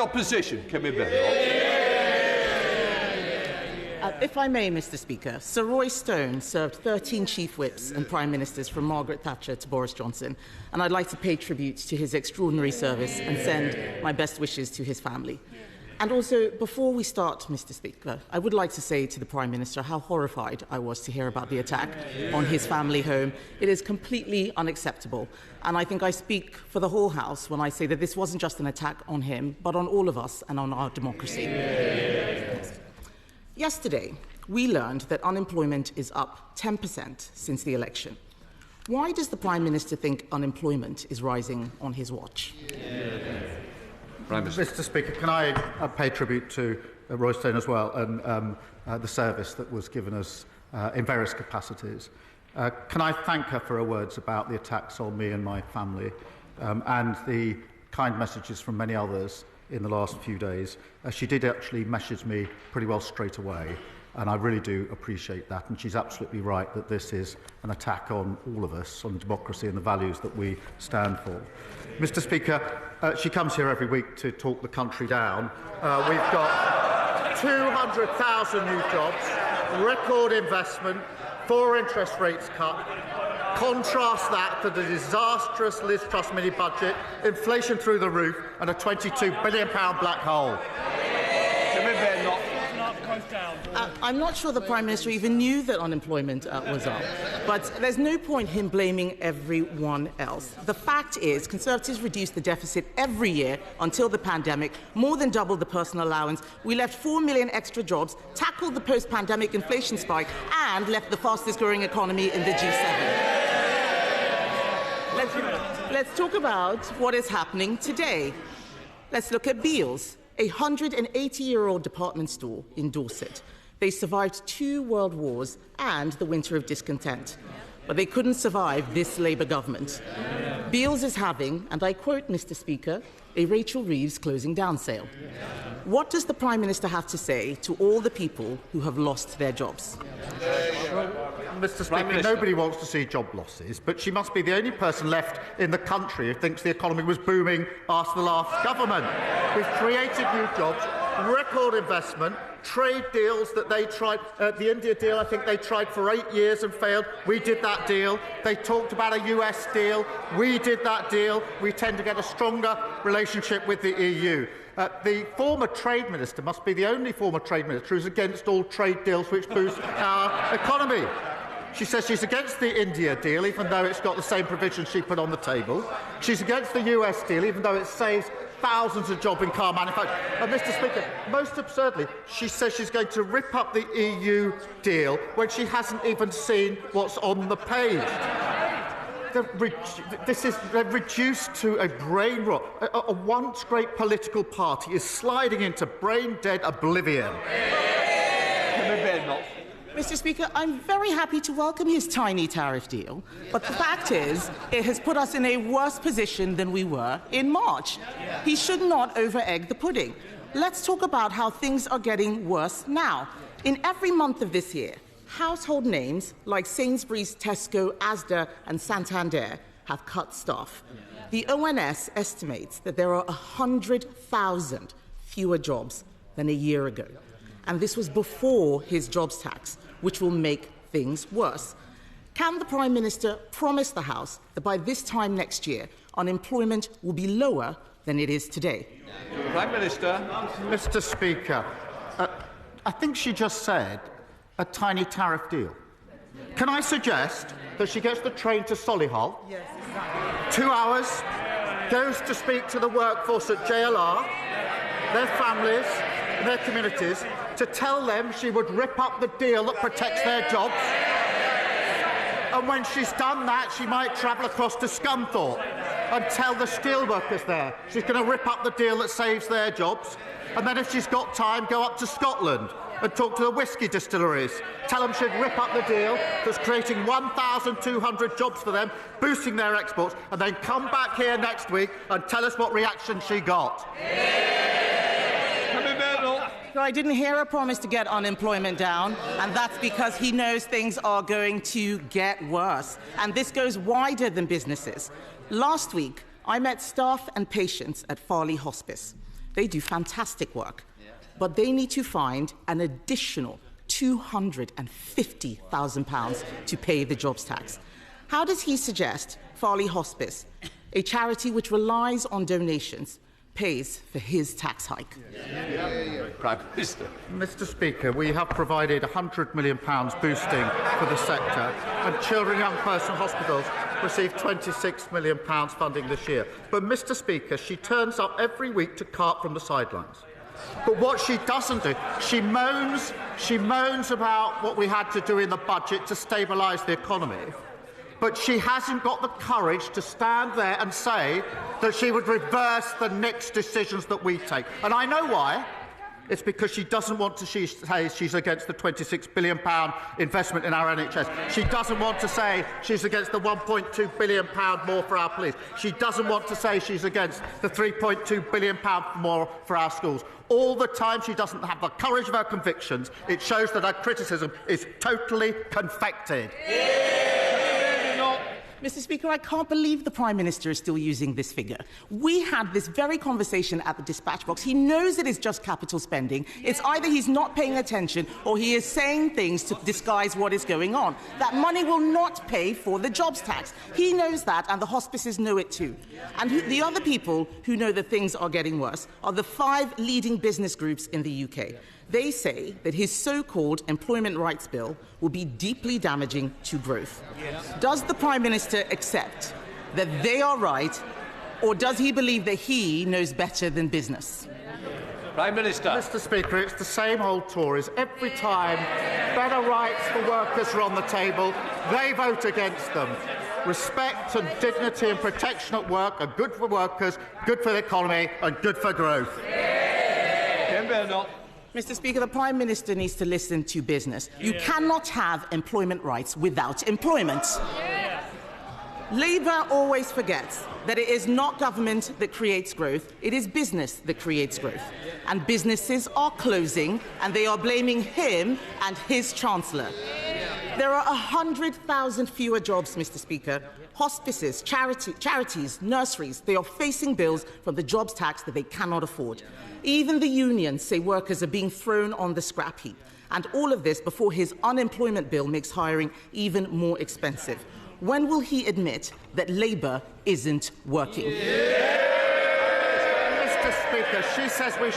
Opposition, Kemi Badenoch. If I may, Mr. Speaker, Sir Roy Stone served 13 chief whips and prime ministers from Margaret Thatcher to Boris Johnson, and I'd like to pay tribute to his extraordinary service and send my best wishes to his family. And also, before we start, Mr. Speaker, I would like to say to the Prime Minister how horrified I was to hear about the attack on his family home. It is completely unacceptable, and I think I speak for the whole House when I say that this wasn't just an attack on him, but on all of us and on our democracy. Yesterday, we learned that unemployment is up 10% since the election. Why does the Prime Minister think unemployment is rising on his watch? Mr. Speaker, can I pay tribute to Roy Stone as well and the service that was given us in various capacities. Can I thank her for her words about the attacks on me and my family and the kind messages from many others in the last few days. She did actually message me pretty well straight away, and I really do appreciate that. And she's absolutely right that this is an attack on all of us, on democracy and the values that we stand for. Mr. Speaker, she comes here every week to talk the country down. We've got 200,000 new jobs, record investment, 4 interest rates cut. Contrast that to the disastrous Liz Truss mini-budget, inflation through the roof and a £22 billion black hole. I'm not sure the Prime Minister even knew that unemployment was up, but there's no point him blaming everyone else. The fact is, Conservatives reduced the deficit every year until the pandemic, more than doubled the personal allowance. We left 4 million extra jobs, tackled the post-pandemic inflation spike, and left the fastest-growing economy in the G7. Let's talk about what is happening today. Let's look at Beales, a 180-year-old department store in Dorset. They survived 2 world wars and the winter of discontent, but they couldn't survive this Labour government. Beales is having, and I quote, Mr. Speaker, a Rachel Reeves closing down sale. What does the Prime Minister have to say to all the people who have lost their jobs? Mr. Speaker, nobody wants to see job losses, but she must be the only person left in the country who thinks the economy was booming after the last government. We've created new jobs, record investment, trade deals that they tried. The India deal, I think they tried for 8 years and failed. We did that deal. They talked about a US deal. We did that deal. We tend to get a stronger relationship with the EU. The former Trade Minister must be the only former Trade Minister who's against all trade deals which boost our economy. She says she's against the India deal, even though it's got the same provisions she put on the table. She's against the US deal, even though it saves thousands of jobs in car manufacturing. And, Mr. Speaker, most absurdly, she says she's going to rip up the EU deal when she hasn't even seen what's on the page. They're reduced to a brain rot. A once great political party is sliding into brain-dead oblivion. Mr. Speaker, I'm very happy to welcome his tiny tariff deal, but the fact is, it has put us in a worse position than we were in March. He should not over-egg the pudding. Let's talk about how things are getting worse now. In every month of this year, household names like Sainsbury's, Tesco, Asda and Santander have cut staff. The ONS estimates that there are 100,000 fewer jobs than a year ago. And this was before his jobs tax, which will make things worse. Can the Prime Minister promise the House that by this time next year, unemployment will be lower than it is today? Prime Minister. Mr. Speaker, I think she just said a tiny tariff deal. Can I suggest that she gets the train to Solihull, 2 hours, goes to speak to the workforce at JLR, their families, and their communities, to tell them she would rip up the deal that protects their jobs. And when she's done that, she might travel across to Scunthorpe and tell the steelworkers there she's going to rip up the deal that saves their jobs. And then if she's got time, go up to Scotland and talk to the whisky distilleries. Tell them she'd rip up the deal that's creating 1,200 jobs for them, boosting their exports, and then come back here next week and tell us what reaction she got. I didn't hear a promise to get unemployment down, and that's because he knows things are going to get worse. And this goes wider than businesses. Last week, I met staff and patients at Farley Hospice. They do fantastic work. But they need to find an additional £250,000 to pay the jobs tax. How does he suggest Farley Hospice, a charity which relies on donations, pays for his tax hike? Prime Minister. Mr. Speaker, we have provided £100 million boosting for the sector, and children and young person hospitals received £26 million funding this year. But, Mr. Speaker, she turns up every week to cart from the sidelines. But what she doesn't do, she moans about what we had to do in the budget to stabilise the economy. But she hasn't got the courage to stand there and say that she would reverse the next decisions that we take. And I know why. It's because she doesn't want to say she's against the £26 billion investment in our NHS. She doesn't want to say she's against the £1.2 billion more for our police. She doesn't want to say she's against the £3.2 billion more for our schools. All the time she doesn't have the courage of her convictions. It shows that her criticism is totally confected. Mr. Speaker, I can't believe the Prime Minister is still using this figure. We had this very conversation at the dispatch box. He knows it is just capital spending. It's either he's not paying attention or he is saying things to disguise what is going on. That money will not pay for the jobs tax. He knows that, and the hospices know it too. And the other people who know that things are getting worse are the 5 leading business groups in the UK. They say that his so-called employment rights bill will be deeply damaging to growth. Does the Prime Minister accept that they are right, or does he believe that he knows better than business? Prime Minister. Mr. Speaker, it's the same old Tories. Every time better rights for workers are on the table, they vote against them. Respect and dignity and protection at work are good for workers, good for the economy and good for growth. Kemi Badenoch. Mr. Speaker, the Prime Minister needs to listen to business. You cannot have employment rights without employment. Labour always forgets that it is not government that creates growth, it is business that creates growth. And businesses are closing, and they are blaming him and his Chancellor. There are 100,000 fewer jobs, Mr. Speaker. Hospices, charities, nurseries, they are facing bills from the jobs tax that they cannot afford. Even the unions say workers are being thrown on the scrap heap. And all of this before his unemployment bill makes hiring even more expensive. When will he admit that Labour isn't working? Mr. Speaker, she says we